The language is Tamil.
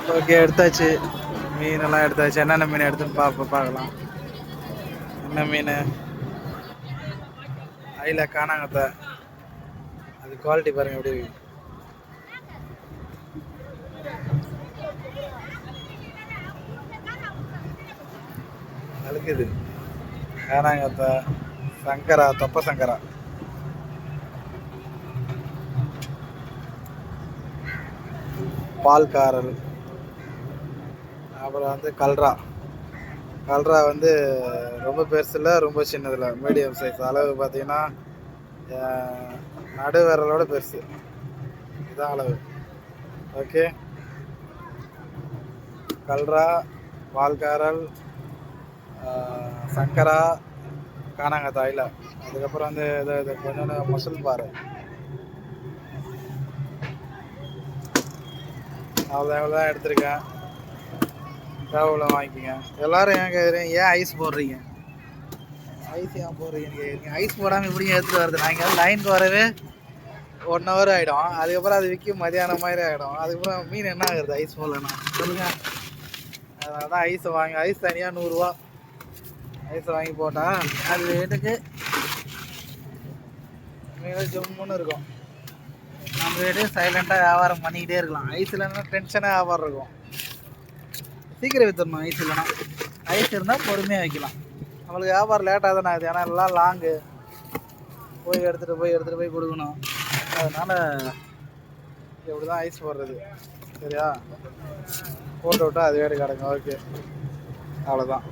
ஓகே, எடுத்தாச்சு. மீனெல்லாம் எடுத்தாச்சு. என்னென்ன மீன் எடுத்துன்னு பார்க்கலாம். என்ன மீன்? அயில காணாங்கத்தை. அது குவாலிட்டி பாருங்க எப்படி இருக்கு. அழுக்குது. காணாங்கத்தை, சங்கரா, தொப்ப சங்கரா, பால்காரல், அப்புறம் வந்து கல்ரா. கல்ரா வந்து ரொம்ப பெருசில் ரொம்ப சின்னதில்ல, மீடியம் சைஸ். அளவு பார்த்தீங்கன்னா நடு விரலோட பெருசு. இதுதான் அளவு. ஓகே, கல்ரா, பால்காரல், சங்கரா, காணாங்கத்தை, அயில. அதுக்கப்புறம் வந்து இது கொஞ்சோண்டு முசல் பாரு. அவ்வளோதான் எடுத்திருக்கேன். தேவையில்ல வாங்கிக்கோங்க. எல்லாரும் ஏன் கேட்குறீங்க, ஏன் ஐஸ் போடுறீங்க? ஐஸ் ஏன் போடுறீங்கன்னு கேட்குறீங்க. ஐஸ் போடாமல் எப்படிங்க எடுத்துகிட்டு வருது? நாங்கள் லைனுக்கு வரவே 1 hour ஆகிடும். அதுக்கப்புறம் அது விற்கும் மதியானம் மாதிரி ஆகிடும். அதுக்கப்புறம் மீன் என்ன ஆகுறது ஐஸ் போடலன்னா? சொல்லுங்கள். அதனால தான் ஐஸை வாங்கி, ஐஸ் தனியாக 100 ரூபா. ஐஸை வாங்கி போட்டால் அது ரேட்டுக்கு மீன் ஜம்முன்னு இருக்கும். நம்ம வீடு சைலண்டாக வியாபாரம் பண்ணிக்கிட்டே இருக்கலாம். ஐஸ் இல்லைன்னா டென்ஷனாக வியாபாரம் இருக்கும். சீக்கிரம் விற்றுடணும். ஐஸ் இல்லைன்னா. ஐஸ் இருந்தால் பொறுமையாக வைக்கலாம். நம்மளுக்கு வியாபாரம் லேட்டாக தானே ஆகுது. ஏன்னா எல்லாம் லாங்கு, போய் எடுத்துகிட்டு போய் கொடுக்கணும். அதனால் இப்படி தான் ஐஸ் போடுறது. சரியா? போட்டு விட்டால் அது வேறு கிடக்கும். ஓகே, அவ்வளோதான்.